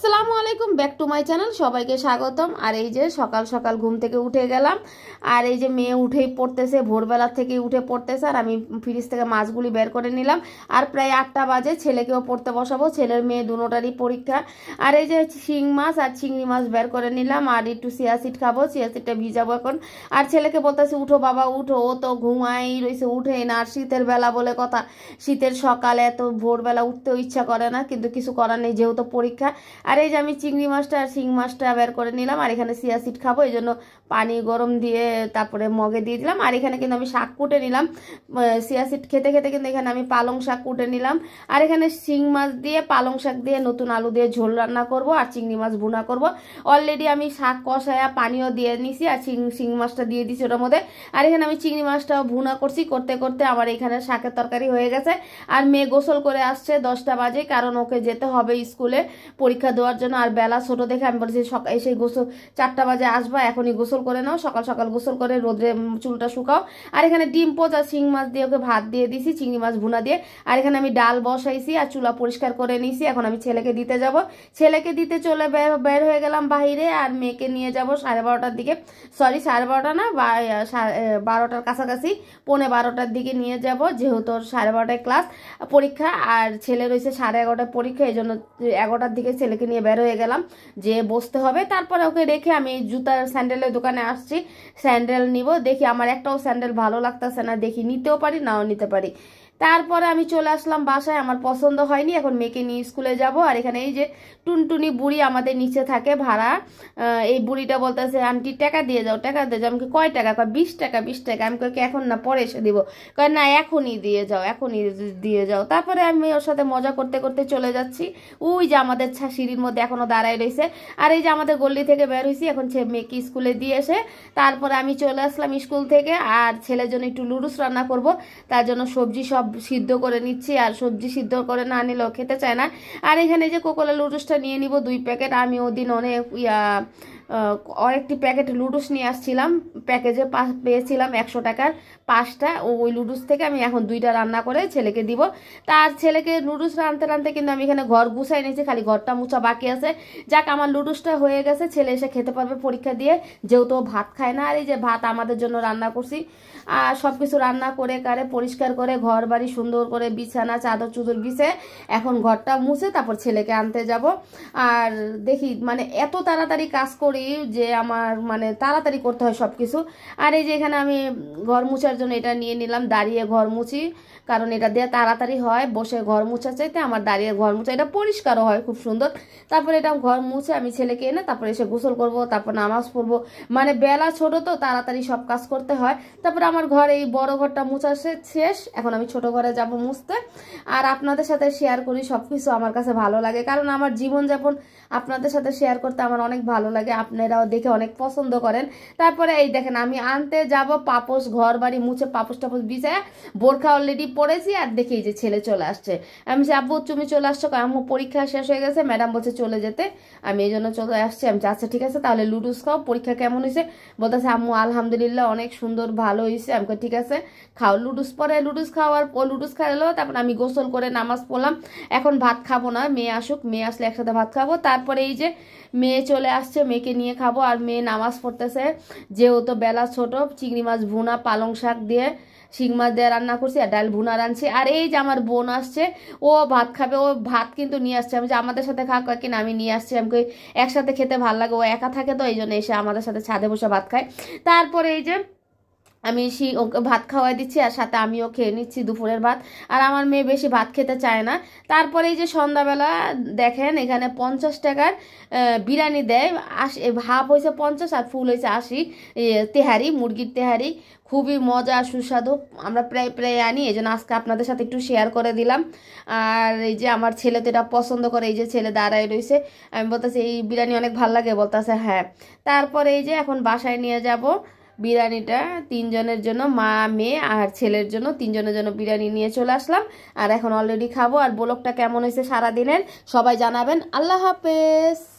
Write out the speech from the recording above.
আসসালামু আলাইকুম, back to my channel. সবাইকে স্বাগতম। আর এই যে সকাল সকাল ঘুম থেকে উঠে গেলাম, আর এই যে মেয়ে উঠেই পড়তেছে, ভোরবেলা থেকে উঠে পড়তেছে, আর আমি ফ্রিজ থেকে মাছগুলি বের করে নিলাম। আর প্রায় 8টা বাজে, ছেলেকেও পড়তে বসাবো, ছেলের মেয়ে দুটোটারই পরীক্ষা। আর এই যে শিং মাছ আর চিংড়ি মাছ বের করে নিলাম, আর একটু চিয়া সিড খাবো, চিয়া সিডটা ভিজাবো এখন। আর ছেলেকে বলতেছে উঠো বাবা উঠো, ও তো ঘুমাই রয়েছে, উঠে না। আর শীতের বেলা বলে কথা, শীতের সকালে এত ভোরবেলা উঠতেও ইচ্ছা করে না, কিন্তু কিছু করার নেই যেহেতু পরীক্ষা। আর এই যে আমি চিংড়ি মাছটা আর শিং মাছটা বের করে নিলাম, আর এখানে চিয়া সিড খাবো, এই জন্য পানি গরম দিয়ে তারপরে মগে দিয়ে দিলাম। আর এখানে কিন্তু আমি শাক কুটে নিলাম, চিয়া সিড খেতে খেতে কিন্তু এখানে আমি পালং শাক কুটে নিলাম। আর এখানে শিং মাছ দিয়ে পালং শাক দিয়ে নতুন আলু দিয়ে ঝোল রান্না করব, আর চিংড়ি মাছ ভুনা করব। অলরেডি আমি শাক কষায়া পানিও দিয়ে নিছি, আর শিং মাছটা দিয়ে দিছি ওটার মধ্যে। আর এখানে আমি চিংড়ি মাছটাও ভুনা করছি, করতে করতে আমার এখানে শাকের তরকারি হয়ে গেছে। আর মেয়ে গোসল করে আসছে 10টা বাজে, কারণ ওকে যেতে হবে স্কুলে পরীক্ষা দেওয়ার জন্য। আর বেলা ছোট দেখে আমি বলছি সকাল এসে গোসল 4টা বাজে আসবা, এখনই গোসল করে নাও, সকাল সকাল গোসল করে রোদে চুলটা শুকাও। আর এখানে ডিম পোচ আর শিং মাছ দিয়ে ওকে ভাত দিয়ে দিছি, চিংড়ি মাছ ভুনা দিয়ে। আর এখানে আমি ডাল বসাইছি, আর চুলা পরিষ্কার করে নিয়েছি। এখন আমি ছেলেকে দিতে যাব, ছেলেকে দিতে চলে বের হয়ে গেলাম বাহিরে। আর মেয়েকে নিয়ে যাব 12:30টার দিকে, সরি 12:30 না, 12টার কাছাকাছি, 11:45টার দিকে নিয়ে যাব, যেহেতু 12:30টায় ক্লাস পরীক্ষা। আর ছেলে রয়েছে 11:30টায় পরীক্ষা, এই জন্য 11টার দিকে ছেলেকে নিয়ে বের হয়ে গেলাম, যে বসতে হবে। তারপরে ওকে রেখে আমি জুতার স্যান্ডেলের দোকানে আসছি, স্যান্ডেল নিব। দেখি আমার একটাও স্যান্ডেল ভালো লাগতেছে না, দেখি নিতেও পারি নাও নিতে পারি। তারপরে আমি চলে আসলাম বাসায়, আমার পছন্দ হয়নি, এখন মেয়েকে নিয়ে স্কুলে যাব। আর এখানে এই যে টুনটুনি বুড়ি আমাদের নিচে থাকে ভাড়া, এই বুড়িটা বলতেছে আন্টি টাকা দিয়ে যাও, টাকা দিয়ে যাও। আমি কয় টাকা? কয় 20 টাকা, 20 টাকা। আমি কই এখন না, পরে এসে দিব। কয় না এখনই দিয়ে যাও, এখনই দিয়ে যাও। তারপরে আমি ওর সাথে মজা করতে করতে চলে যাচ্ছি। ওই যে আমাদের সিঁড়ির মধ্যে এখনো দাঁড়ায় রয়েছে। আর এই যে আমাদের গল্লি থেকে বের হয়েছি, এখন মেয়েকে স্কুলে দিয়ে এসে তারপরে আমি চলে আসলাম স্কুল থেকে। আর ছেলের জন্য একটু লুডুস রান্না করব, তার জন্য সবজি সব সিদ্ধ করে নিচ্ছি। আর সবজি সিদ্ধ করে না নিলেও খেতে চায় না। আর এখানে যে কোকোলা লুডুসটা নিয়ে নিব 2 প্যাকেট। আমি ওদিন অনেক আরেকটি প্যাকেট লুডুস নিয়ে আসছিলাম, প্যাকেজে পেয়েছিলাম 100 টাকার 5টা। ওই লুডুস থেকে আমি এখন 2টা রান্না করে ছেলেকে দিব। তার ছেলেকে লুডুস রানতে রানতে কিন্তু আমি এখানে ঘর গুছাই নিয়েছি, খালি ঘরটা মুছা বাকি আছে। যাক, আমার লুডুসটা হয়ে গেছে, ছেলে এসে খেতে পারবে পরীক্ষা দিয়ে, যেহেতু ভাত খায় না। আর এই যে ভাত আমাদের জন্য রান্না করছি, আর সব কিছু রান্না করে পরিষ্কার করে ঘর বাড়ি সুন্দর করে বিছানা চাদর চুদর বিছে এখন ঘরটা মুছে তারপর ছেলেকে আনতে যাব। আর দেখি মানে এত তাড়াতাড়ি কাজ করি যে আমার মানে তাড়াতাড়ি করতে হয় সব কিছু। আর এই যে এখানে আমি ঘর মুছার জন্য এটা নিয়ে নিলাম, দাঁড়িয়ে ঘর মুছি, কারণ এটা দিয়ে তাড়াতাড়ি হয়। বসে ঘর মুছা চাইতে আমার দাঁড়িয়ে ঘর মুছা, এটা পরিষ্কারও হয় খুব সুন্দর। তারপরে এটা ঘর মুছে আমি ছেলেকে এনে তারপরে এসে গোসল করব, তারপর নামাজ পড়বো। মানে বেলা ছোট তো, তাড়াতাড়ি সব কাজ করতে হয়। তারপরে আমার ঘরে এই বড় ঘরটা মুছা শেষ, এখন আমি ছোট ঘরে যাব মুছতে। আর আপনাদের সাথে শেয়ার করি সবকিছু, আমার কাছে ভালো লাগে, কারণ আমার জীবনযাপন আপনাদের সাথে শেয়ার করতে আমার অনেক ভালো লাগে, আপনারাও দেখে অনেক পছন্দ করেন। তারপরে এই দেখেন আমি আনতে যাব পাপোশ, ঘর বাড়ি মুছে পাপোশ টাপোশ বিছায় বোরখা অলরেডি পড়েছি। আর দেখি যে ছেলে চলে আসছে, আমি বলছি আব্বু তুমি চলে আসছো? আম্মু পরীক্ষা শেষ হয়ে গেছে, ম্যাডাম বলছে চলে যেতে, আমি এই জন্য চলে আসছি। আমি আচ্ছা ঠিক আছে, তাহলে লুডুস খাও, পরীক্ষা কেমন হয়েছে? বলতেছে আম্মু আলহামদুলিল্লাহ অনেক সুন্দর ভালো হয়েছে। আমি ঠিক আছে খাও লুডুস। পরে লুডুস খাওয়ার লুডুস খাইলো, তারপর আমি গোসল করে নামাজ পড়লাম। এখন ভাত খাবো না, মেয়ে আসুক, মেয়ে আসলে একসাথে ভাত খাবো। তারপরে এই যে মেয়ে চলে আসছে, মেয়েকে নিয়ে খাবো। আর মেয়ে নামাজ পড়তেছে, যেহেতু বেলা ছোট। চিংড়ি মাছ ভুনা পালং শাক দিয়ে শিং মাছ দিয়ে রান্না করছি, আর ডাল ভুনা রাঁধছি। আর এই যে আমার বোন আসছে, ও ভাত খাবে, ও ভাত কিন্তু নিয়ে আসছে। আমি যে আমাদের সাথে খাওয়া কিনা, আমি নিয়ে আসছি, আমাকে একসাথে খেতে ভালো লাগে, ও একা থাকে তো এই জন্য এসে আমাদের সাথে ছাদে বসে ভাত খায়। তারপরে এই যে আমি ওকে ভাত খাওয়াই দিচ্ছি, আর সাথে আমিও খেয়ে নিচ্ছি দুপুরের ভাত। আর আমার মেয়ে বেশি ভাত খেতে চায় না। তারপরে এই যে সন্ধ্যাবেলা দেখেন এখানে 50 টাকার বিরিয়ানি দেয়, হাফ হয়েছে 50 আর ফুল হয়েছে 80, তেহারি, মুরগির তেহারি, খুবই মজা সুস্বাদু। আমরা প্রায় প্রায় আনি, এই জন্য আজকে আপনাদের সাথে একটু শেয়ার করে দিলাম। আর এই যে আমার ছেলে তো এটা পছন্দ করে, এই যে ছেলে দাঁড়ায় রয়েছে, আমি বলতেছি এই বিরিয়ানি অনেক ভালো লাগে, বলতেছে হ্যাঁ। তারপরে এই যে এখন বাসায় নিয়ে যাব বিরিয়ানিটা 3 জনের জন্য, মা মেয়ে আর ছেলের জন্য, 3 জনের জন্য বিরিয়ানি নিয়ে চলে আসলাম। আর এখন অলরেডি খাবো। আর ব্লগটা কেমন হয়েছে সারাদিনের সবাই জানাবেন। আল্লাহ হাফেজ।